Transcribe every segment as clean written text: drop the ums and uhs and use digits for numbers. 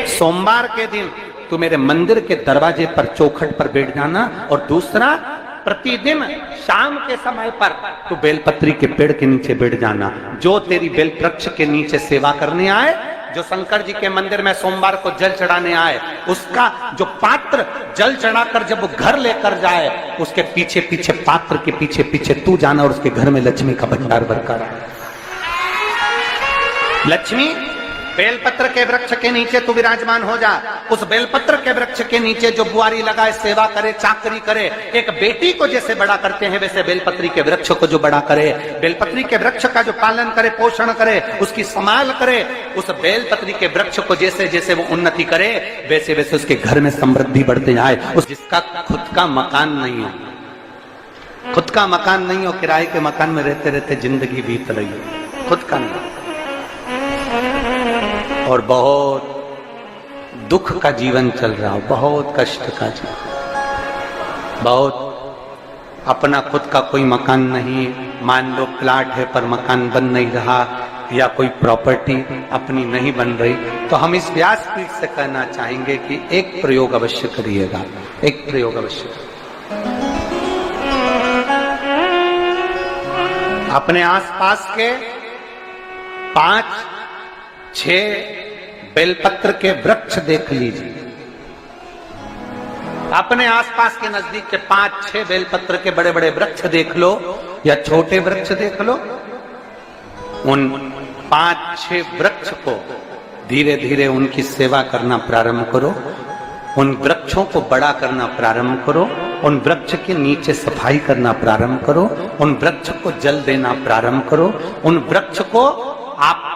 सोमवार के दिन तू मेरे मंदिर के दरवाजे पर चौखट पर बैठ जाना, और दूसरा प्रतिदिन शाम के समय पर तू बेलपत्री के पेड़ के नीचे बैठ जाना। जो तेरी बेल वृक्ष के नीचे सेवा करने आए, जो शंकर जी के मंदिर में सोमवार को जल चढ़ाने आए, उसका जो पात्र जल चढ़ाकर जब वो घर लेकर जाए, उसके पीछे पीछे पात्र के पीछे पीछे तू जाना और उसके घर में लक्ष्मी का भंडार भरकर आए। लक्ष्मी बेलपत्र के वृक्ष के नीचे तू विराजमान हो जा। उस बेलपत्र के वृक्ष के नीचे जो बुआरी लगाए, सेवा करे, चाकरी करे, एक बेटी को जैसे बड़ा करते हैं वैसे बेलपत्री के वृक्ष को जो बड़ा करे, बेलपत्री के वृक्ष का जो पालन करे, पोषण करे, उसकी संभाल करे, उस बेलपत्री के वृक्ष को जैसे जैसे वो उन्नति करे वैसे वैसे उसके घर में समृद्धि बढ़ते जाए। उस जिसका खुद का मकान नहीं हो, खुद का मकान नहीं हो, किराए के मकान में रहते रहते जिंदगी बीत रही हो, खुद का नहीं, और बहुत दुख का जीवन चल रहा हो, बहुत कष्ट का जीवन, बहुत अपना खुद का कोई मकान नहीं, मान लो प्लाट है पर मकान बन नहीं रहा, या कोई प्रॉपर्टी अपनी नहीं बन रही, तो हम इस व्यासपीठ से कहना चाहेंगे कि एक प्रयोग अवश्य करिएगा, एक प्रयोग अवश्य। अपने आसपास के 5-6 बेलपत्र के वृक्ष देख लीजिए, अपने आसपास के नजदीक के 5-6 बेलपत्र के बड़े बड़े वृक्ष देख लो या छोटे वृक्ष देख लो। उन 5-6 वृक्ष को धीरे धीरे उनकी सेवा करना प्रारंभ करो, उन वृक्षों को बड़ा करना प्रारंभ करो, उन वृक्ष के नीचे सफाई करना प्रारंभ करो, उन वृक्ष को जल देना प्रारंभ करो, उन वृक्ष को आप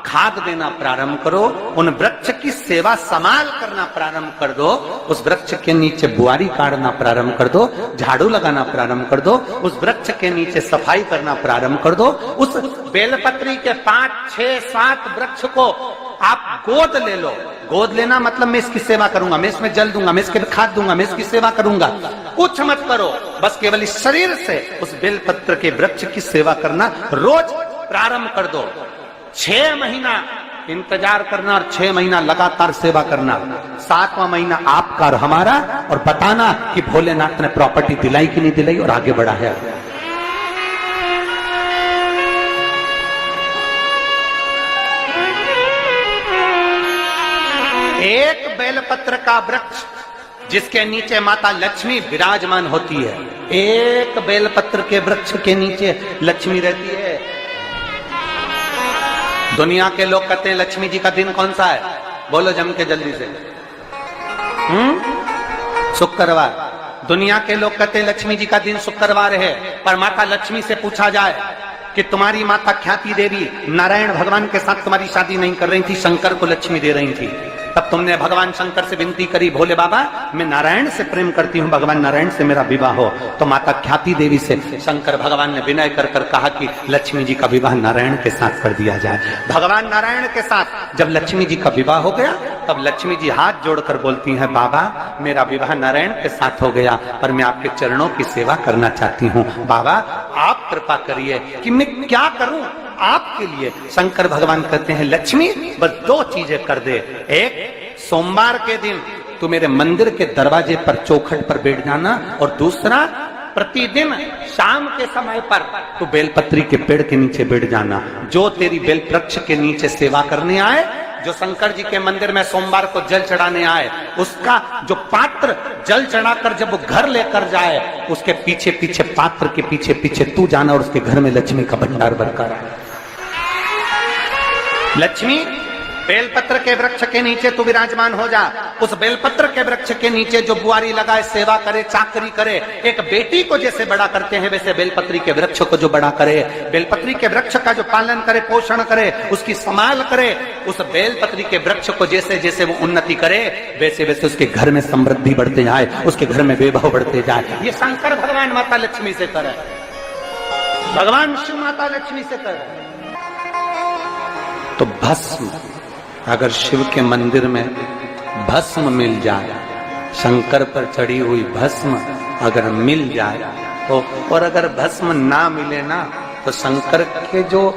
खाद देना प्रारंभ करो, उन वृक्ष की सेवा संभाल करना प्रारंभ कर दो, उस वृक्ष के नीचे बुआरी काटना प्रारंभ कर दो, झाड़ू लगाना प्रारंभ कर दो, उस वृक्ष के नीचे सफाई करना प्रारंभ कर दो। उस बेलपत्री के 5-6-7 वृक्ष को आप गोद ले लो। गोद लेना मतलब मैं इसकी सेवा करूंगा, मैं इसमें जल दूंगा, मैं इसके खाद दूंगा, मैं इसकी सेवा करूंगा, कुछ मत करो, बस केवल इस शरीर से उस बेलपत्र के वृक्ष की सेवा करना रोज प्रारंभ कर दो। 6 महीना इंतजार करना और 6 महीना लगातार सेवा करना, 7वां महीना आपका और हमारा, और बताना कि भोलेनाथ ने प्रॉपर्टी दिलाई कि नहीं दिलाई और आगे बढ़ा है। एक बेलपत्र का वृक्ष जिसके नीचे माता लक्ष्मी विराजमान होती है, एक बेलपत्र के वृक्ष के नीचे लक्ष्मी रहती है। दुनिया के लोग कहते हैं लक्ष्मी जी का दिन कौन सा है, बोलो जम के जल्दी से। शुक्रवार। दुनिया के लोग कहते हैं लक्ष्मी जी का दिन शुक्रवार है, पर माता लक्ष्मी से पूछा जाए कि तुम्हारी माता ख्याति देवी नारायण भगवान के साथ तुम्हारी शादी नहीं कर रही थी, शंकर को लक्ष्मी दे रही थी, तब तुमने भगवान शंकर से विनती करी, भोले बाबा मैं नारायण से प्रेम करती हूँ, भगवान नारायण से मेरा विवाह हो। तो माता ख्याति देवी से शंकर भगवान ने विनय कर कर कहा कि लक्ष्मी जी का विवाह नारायण के साथ कर दिया जाए। भगवान नारायण के साथ जब लक्ष्मी जी का विवाह हो गया, तब लक्ष्मी जी हाथ जोड़कर बोलती हैं, बाबा मेरा विवाह नारायण के साथ हो गया, पर मैं आपके चरणों की सेवा करना चाहती हूँ, बाबा आप कृपा करिए कि मैं क्या करूं आपके लिए। शंकर भगवान कहते हैं लक्ष्मी बस 2 चीजें कर दे, एक सोमवार के दिन तू मेरे मंदिर के दरवाजे पर चौखट पर बैठ जाना, और दूसरा प्रतिदिन शाम के समय पर तू बेलपत्री के पेड़ के नीचे बैठ जाना। जो तेरी बेल वृक्ष के नीचे सेवा करने आए, जो शंकर जी के मंदिर में सोमवार को जल चढ़ाने आए, उसका जो पात्र जल चढ़ाकर जब वो घर लेकर जाए, उसके पीछे पीछे पात्र के पीछे पीछे तू जाना और उसके घर में लक्ष्मी का भंडार भरकर आए। लक्ष्मी बेलपत्र के वृक्ष के नीचे तू विराजमान हो जा। उस बेलपत्र के वृक्ष के नीचे जो बुआरी लगाए, सेवा करे, चाकरी करे, एक बेटी को जैसे बड़ा करते हैं वैसे बेलपत्री के वृक्ष को जो बड़ा करे, बेलपत्री के वृक्ष का जो पालन करे, पोषण करे, उसकी संभाल करे, उस बेलपत्री के वृक्ष को जैसे जैसे वो उन्नति करे वैसे वैसे उसके घर में समृद्धि बढ़ते जाए, उसके घर में वैभव बढ़ते जाए। ये शंकर भगवान माता लक्ष्मी से करे, भगवान शिव माता लक्ष्मी से करे। तो भस्म, अगर शिव के मंदिर में भस्म मिल जाए, शंकर पर चढ़ी हुई भस्म अगर मिल जाए तो, और अगर भस्म ना मिले ना, तो शंकर के जो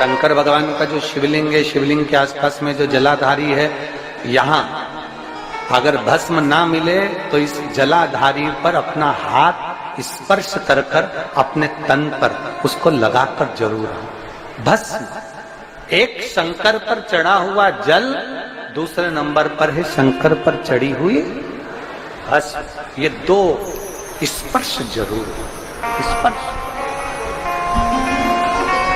शंकर भगवान का जो शिवलिंग है, शिवलिंग के आसपास में जो जलाधारी है, यहाँ अगर भस्म ना मिले तो इस जलाधारी पर अपना हाथ स्पर्श कर कर अपने तन पर उसको लगाकर जरूर आओ। भस्म, एक शंकर पर चढ़ा हुआ जल, दूसरे नंबर पर है शंकर पर चढ़ी हुई भस्म। ये दो स्पर्श जरूर, स्पर्श।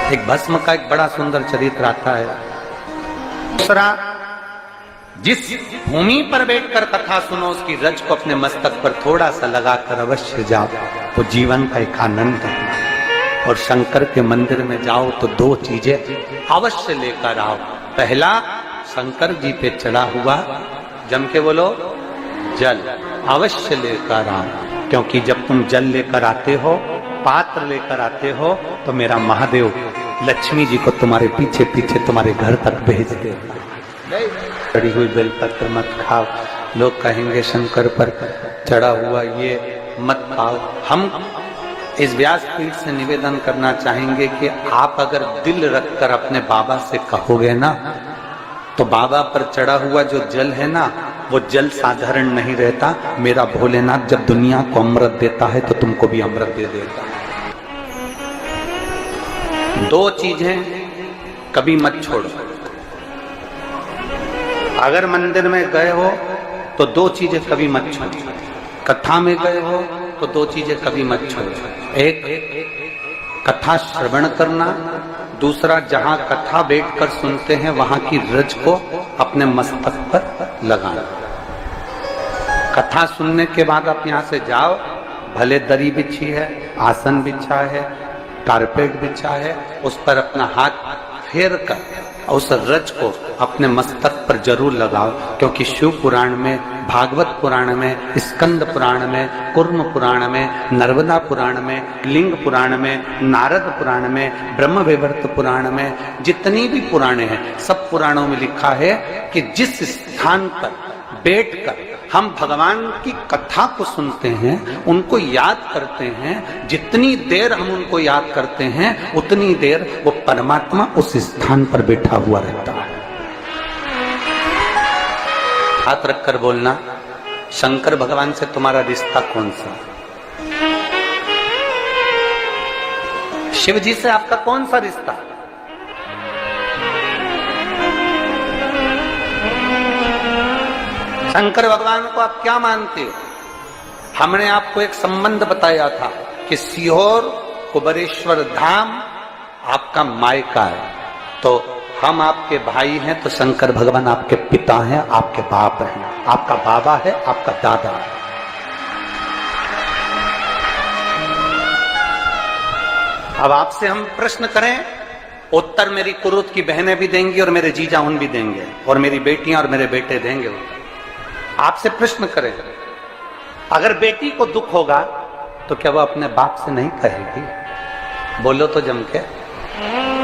एक भस्म का एक बड़ा सुंदर चरित्र आता है। दूसरा, जिस भूमि पर बैठकर कथा सुनो उसकी रज को अपने मस्तक पर थोड़ा सा लगाकर अवश्य जाओ, तो जीवन का एक आनंद है। और शंकर के मंदिर में जाओ तो दो चीजें अवश्य लेकर आओ। पहला, शंकर जी पे चढ़ा हुआ, जम के बोलो, जल अवश्य लेकर आओ। क्योंकि जब तुम जल लेकर आते हो, पात्र लेकर आते हो, तो मेरा महादेव लक्ष्मी जी को तुम्हारे पीछे पीछे तुम्हारे घर तक भेजते हो। चढ़ी हुई बेलपत्र मत खाओ, लोग कहेंगे शंकर पर चढ़ा हुआ ये मत खाओ। हम इस व्यासपीठ से निवेदन करना चाहेंगे कि आप अगर दिल रखकर अपने बाबा से कहोगे ना, तो बाबा पर चढ़ा हुआ जो जल है ना, वो जल साधारण नहीं रहता। मेरा भोलेनाथ जब दुनिया को अमृत देता है तो तुमको भी अमृत दे देता है। दो चीजें कभी मत छोड़ो। अगर मंदिर में गए हो तो दो चीजें कभी मत छोड़ो। कथा में गए हो तो दो चीजें कभी मत छोड़ो। एक, कथा श्रवण करना। दूसरा, जहां कथा बैठकर सुनते हैं वहां की रज को अपने मस्तक पर लगाना। कथा सुनने के बाद आप यहां से जाओ, भले दरी बिछी है, आसन बिछा है, कारपेट बिछा है, उस पर अपना हाथ फेर कर उस रज को अपने मस्तक पर जरूर लगाओ। क्योंकि शिव पुराण में, भागवत पुराण में, स्कंद पुराण में, कुर्म पुराण में, नर्मदा पुराण में, लिंग पुराण में, नारद पुराण में, ब्रह्म वैवर्त पुराण में, जितनी भी पुराणे हैं, सब पुराणों में लिखा है कि जिस स्थान पर बैठकर हम भगवान की कथा को सुनते हैं, उनको याद करते हैं, जितनी देर हम उनको याद करते हैं उतनी देर वो परमात्मा उस स्थान पर बैठा हुआ रहता है। हाथ रखकर बोलना, शंकर भगवान से तुम्हारा रिश्ता कौन सा? शिव जी से आपका कौन सा रिश्ता? शंकर भगवान को आप क्या मानते हो? हमने आपको एक संबंध बताया था कि सीहोर कुबेरेश्वर धाम आपका मायका है, तो हम आपके भाई हैं, तो शंकर भगवान आपके पिता हैं, आपके बाप हैं, आपका बाबा है, आपका दादा है। अब आपसे हम प्रश्न करें, उत्तर मेरी कुरुत की बहनें भी देंगी और मेरे जीजा उन भी देंगे और मेरी बेटियां और मेरे बेटे देंगे। आपसे प्रश्न करें, अगर बेटी को दुख होगा तो क्या वो अपने बाप से नहीं कहेगी? बोलो तो जम के।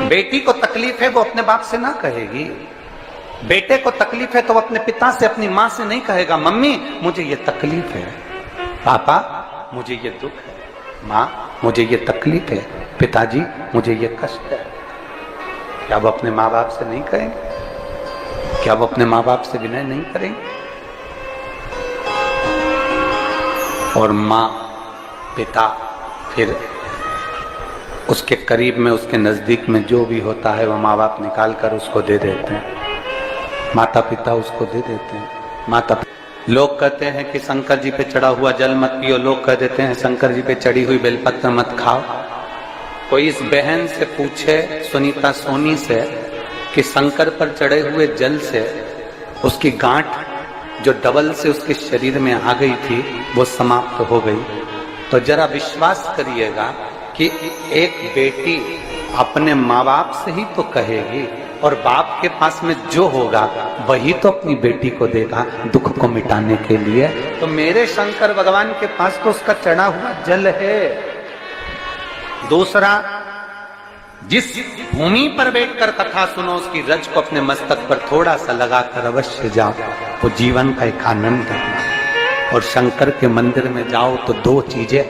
बेटी को तकलीफ है, वो अपने बाप से ना कहेगी। बेटे को तकलीफ है तो वो अपने पिता से, अपनी माँ से नहीं कहेगा, मम्मी मुझे ये तकलीफ है, पापा मुझे ये दुख है, माँ मुझे ये तकलीफ है, पिताजी मुझे ये कष्ट है। क्या वो अपने माँ बाप से नहीं कहेंगे? क्या वो अपने माँ बाप से विनय नहीं करेंगे? और माँ, पिता, फिर उसके करीब में, उसके नजदीक में जो भी होता है वो माँ बाप निकाल कर उसको दे देते हैं। माता पिता उसको दे देते हैं। माता, लोग कहते हैं कि शंकर जी पे चढ़ा हुआ जल मत पियो, लोग कह देते हैं शंकर जी पे चढ़ी हुई बेलपत्र मत खाओ। कोई इस बहन से पूछे, सुनीता सोनी से, कि शंकर पर चढ़े हुए जल से उसकी गांठ जो डबल से उसके शरीर में आ गई थी वो समाप्त हो गई, तो जरा विश्वास करिएगा कि एक बेटी अपने माँ बाप से ही तो कहेगी, और बाप के पास में जो होगा वही तो अपनी बेटी को देगा दुख को मिटाने के लिए। तो मेरे शंकर भगवान के पास तो उसका चढ़ा हुआ जल है। दूसरा, जिस भूमि पर बैठकर कथा सुनो उसकी रज को अपने मस्तक पर थोड़ा सा लगाकर अवश्य जाओ, तो जीवन का एक आनंद है। और शंकर के मंदिर में जाओ तो दो चीजें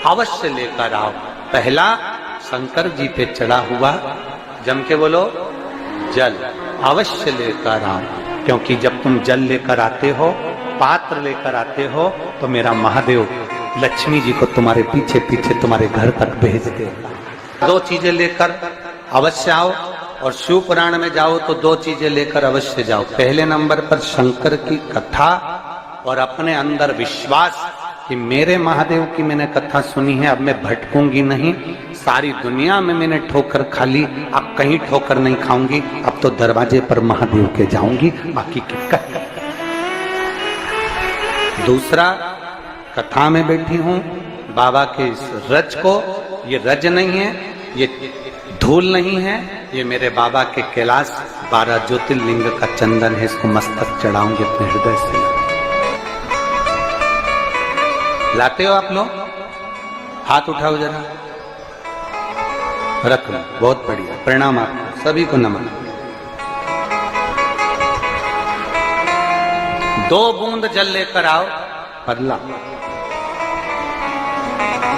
अवश्य लेकर आओ। पहला, शंकर जी पे चढ़ा हुआ जम के बोलो, जल अवश्य लेकर आओ, क्योंकि जब तुम जल लेकर आते हो, पात्र लेकर आते हो, तो मेरा महादेव लक्ष्मी जी को तुम्हारे पीछे पीछे तुम्हारे घर तक भेज देगा। 2 चीजें लेकर अवश्य आओ, और शिव पुराण में जाओ तो 2 चीजें लेकर अवश्य जाओ। पहले नंबर पर शंकर की कथा और अपने अंदर विश्वास कि मेरे महादेव की मैंने कथा सुनी है, अब मैं भटकूंगी नहीं। सारी दुनिया में मैंने ठोकर खा ली, अब कहीं ठोकर नहीं खाऊंगी, अब तो दरवाजे पर महादेव के जाऊंगी, बाकी की दूसरा, कथा में बैठी हूं बाबा के इस रज को, ये रज नहीं है, ये धूल नहीं है, ये मेरे बाबा के कैलाश 12 ज्योतिर्लिंग का चंदन है, इसको मस्तक चढ़ाऊंगी अपने हृदय से। लाते हो आप लोग? हाथ उठाओ जरा, रख लो, बहुत बढ़िया, प्रणाम आपको सभी को, नमन। 2 बूंद जल लेकर आओ, पगला